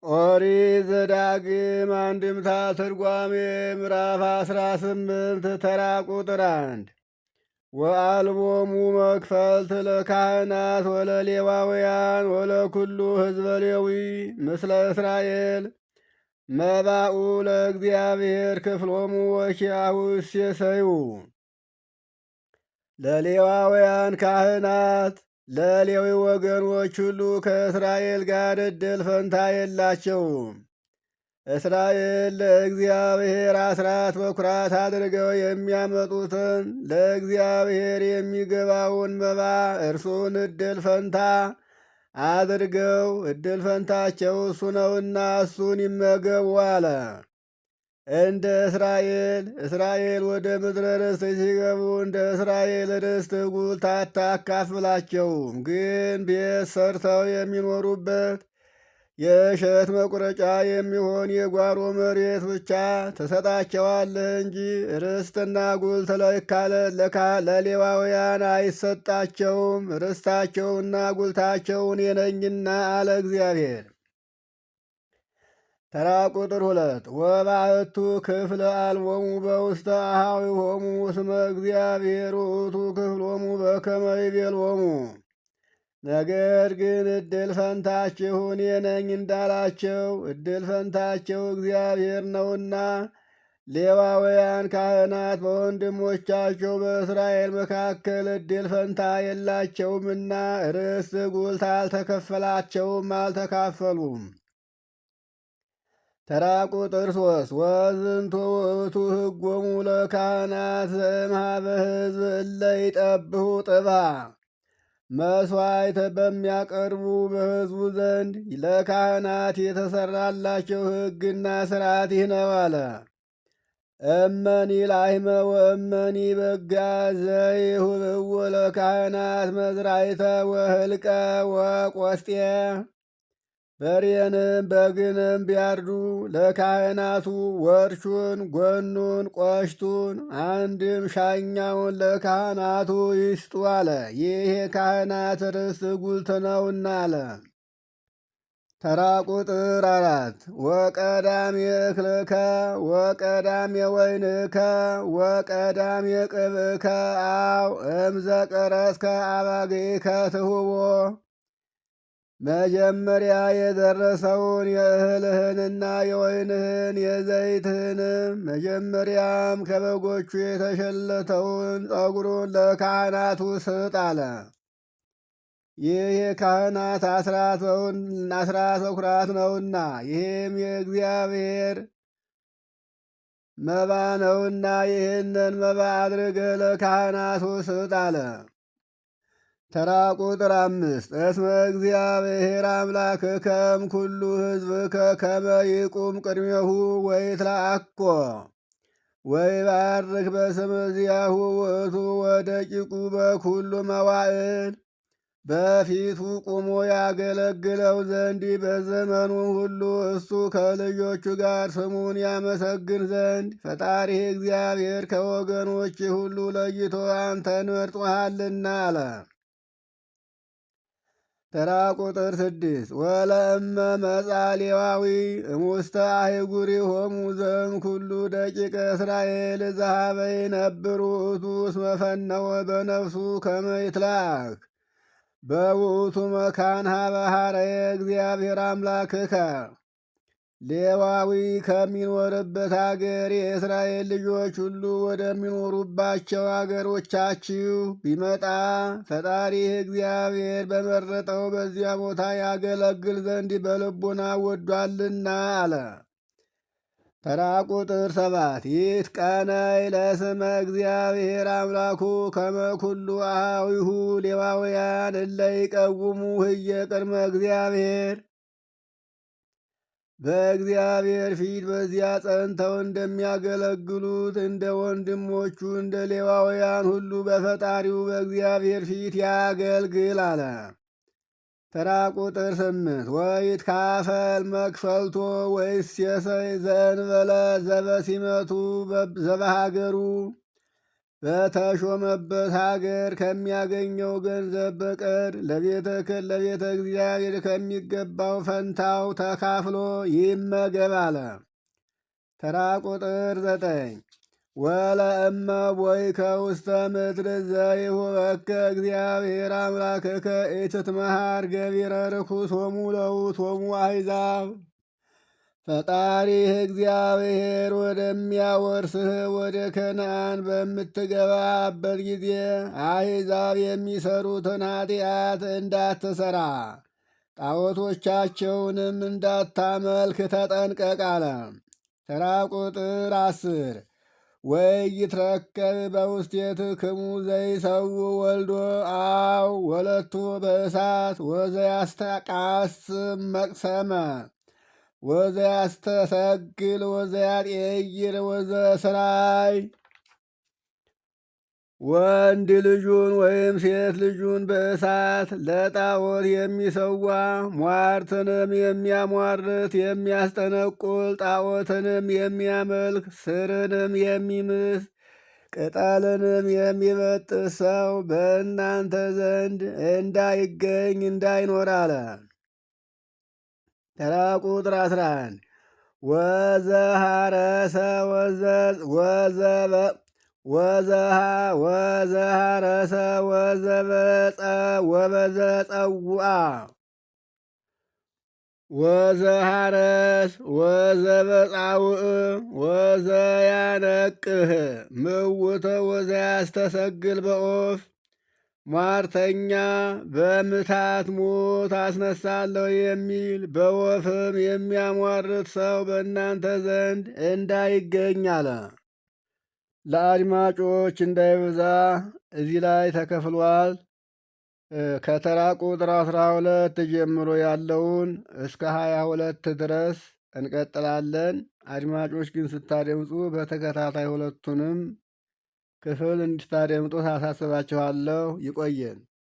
ኦሪት ዘዳግም አንድምታ ትርጓሜ ምዕራፍ 18 ተራ ቁጥር 1 ወአልቦሙ መክፈልት ለካህናት ወለሌዋውያን ወለኩሉ ሕዝበ ሌዊ ምስለ እስራኤል መባኡ ለእግዚአብሔር ክፍሎሙ ወኪያሁ እሴሰዩ። ለሌዋውያን ካህናት ለሌዊ ወገኖች ሁሉ ከእስራኤል ጋር ዕድል ፈንታ የላቸውም። እስራኤል ለእግዚአብሔር አስራት በኩራት አድርገው የሚያመጡትን ለእግዚአብሔር የሚገባውን መባ እርሱን ዕድል ፈንታ አድርገው ዕድል ፈንታቸው እሱ ነውና እሱን ይመገቡ አለ። እንደ እስራኤል ወደ ምድረ ርስት ሲገቡ እንደ እስራኤል ርስት ጉልት አታካፍላቸውም፣ ግን ቤት ሰርተው የሚኖሩበት የእሸት መቁረጫ የሚሆን የጓሮ መሬት ብቻ ትሰጣቸዋለህ እንጂ ርስትና ጉልት ለሌዋውያን አይሰጣቸውም። ርስታቸውና ጉልታቸውን የነኝና አለ እግዚአብሔር። ተራ ቁጥር 2 ወባእቱ ክፍለ አልቦሙ በውስተ አኀዊሆሙ እስመ እግዚአብሔር ውእቱ ክፍሎሙ በከመ ይቤሎሙ። ነገር ግን ዕድል ፈንታችሁን የነኝ እንዳላቸው ዕድል ፈንታቸው እግዚአብሔር ነውና ሌዋውያን ካህናት በወንድሞቻቸው በእስራኤል መካከል ዕድል ፈንታ የላቸውምና ርስት ጉልት አልተከፈላቸውም፣ አልተካፈሉም። ተራ ቁጥር 3 ወዝንቱ ውእቱ ሕጎሙ ለካህናት ዘእምኀበ ሕዝብ እለ ይጠብሑ ጥባ። መሥዋዕት በሚያቀርቡ በሕዝቡ ዘንድ ለካህናት የተሰራላቸው ሕግና ሥርዓት ይህ ነው አለ። እመኒ ላሕመ ወእመኒ በጋ ዘይሁብዎ ለካህናት መዝራዕተ ወህልቀ ወቆስጤ። በሬንም በግንም ቢያርዱ ለካህናቱ ወርቹን፣ ጎኑን፣ ቆሽቱን አንድም ሻኛውን ለካህናቱ ይስጡ አለ። ይህ የካህናት ርስት ጉልት ነውና አለ። ተራ ቁጥር 4 ወቀዳሜ እክልከ ወቀዳሜ ወይንከ ወቀዳሜ ቅብእከ አው እምዘቀረስከ አባግዕከ ትሁቦ። መጀመሪያ የደረሰውን የእህልህንና የወይንህን የዘይትህንም መጀመሪያም ከበጎቹ የተሸለተውን ጠጉሩን ለካህናቱ ስጥ አለ። ይህ የካህናት አስራት በኩራት ነውና ይህም የእግዚአብሔር መባ ነውና ይህንን መባ አድርገህ ለካህናቱ ስጥ አለ። ተራ ቁጥር 5 እስመ እግዚአብሔር አምላክከም ኩሉ ሕዝብከ ከመ ይቁም ቅድሜሁ ወይትለአኮ ወይባርክ በስመ ዚአሁ ውእቱ ወደቂቁ በኩሉ መዋዕል። በፊቱ ቁሞ ያገለግለው ዘንድ በዘመኑ ሁሉ እሱ ከልጆቹ ጋር ስሙን ያመሰግን ዘንድ ፈጣሪህ እግዚአብሔር ከወገኖች ሁሉ ለይቶ አንተን መርጦሃልና አለ። ተራ ቁጥር 6 ወለእመ መጻ ሌዋዊ እሙስተ አህጉሪሆሙ ዘእምኩሉ ደቂቀ እስራኤል ዘኀበ ይነብሩ ውእቱ እስመ ፈነወ በነፍሱ ከመ ይትለአክ በውእቱ መካን ኀበ ኀረየ እግዚአብሔር አምላክከ። ሌዋዊ ከሚኖርበት አገር የእስራኤል ልጆች ሁሉ ወደሚኖሩባቸው አገሮቻችሁ ቢመጣ ፈጣሪህ እግዚአብሔር በመረጠው በዚያ ቦታ ያገለግል ዘንድ በልቡና ወዷልና አለ። ተራ ቁጥር 7 ይትቀነይ ለስመ እግዚአብሔር አምላኩ ከመ ኩሉ አኀዊሁ ሌዋውያን እለ ይቀውሙ ህየ ቅድመ እግዚአብሔር። በእግዚአብሔር ፊት በዚያ ጸንተው እንደሚያገለግሉት እንደ ወንድሞቹ እንደ ሌዋውያን ሁሉ በፈጣሪው በእግዚአብሔር ፊት ያገልግል አለ። ተራ ቁጥር 8 ወይትካፈል መክፈልቶ ወይሴሰይ ዘእንበለ ዘበሲመቱ ዘበሃገሩ። በተሾመበት ሀገር ከሚያገኘው ገንዘብ በቀር ለቤተ እግዚአብሔር ከሚገባው ፈንታው ተካፍሎ ይመገብ አለ። ተራ ቁጥር 9 ወለእመ ቦይከ ውስተ ምድር ዘይሁበከ እግዚአብሔር አምላክከ ኢትትመሃር ገቢረ ርኩሶሙ ለውእቶሙ አሕዛብ። ፈጣሪህ እግዚአብሔር ወደሚያወርስህ ወደ ከነዓን በምትገባበት ጊዜ አሕዛብ የሚሰሩትን ኃጢአት እንዳትሰራ ጣዖቶቻቸውንም እንዳታመልክ ተጠንቀቅ አለ። ተራ ቁጥር 10 ወኢይትረከብ በውስቴትክሙ ዘይሰው ወልዶ አው ወለቱ በእሳት ወዘያስተቃስም መቅሰመ ወዘያስተሰግል ወዘያጤይር ወዘስራይ ወንድ ልጁን ወይም ሴት ልጁን በእሳት ለጣዖት የሚሰዋ ሟርትንም የሚያሟርት የሚያስጠነቁል ጣዖትንም የሚያመልክ ስርንም የሚምስ ቅጠልንም የሚበጥስ ሰው በእናንተ ዘንድ እንዳይገኝ እንዳይኖር አለ። ተራ ቁጥር 11 ወዘሃረሰ ወዘሃረሰ ወበዘጸውአ ወዘሃረስ ወዘበጻውእ ወዘያነቅህ ምውተ ወዘያስተሰግል በኦፍ ሟርተኛ በምታት ሞት አስነሳለሁ የሚል በወፍም የሚያሟርት ሰው በእናንተ ዘንድ እንዳይገኝ አለ። ለአድማጮች እንዳይበዛ እዚህ ላይ ተከፍሏል። ከተራ ቁጥር 12 ጀምሮ ያለውን እስከ 22 ድረስ እንቀጥላለን። አድማጮች ግን ስታደምጡ በተከታታይ ሁለቱንም ክፍል እንድታደምጡ ታሳስባችኋለሁ። ይቆየን።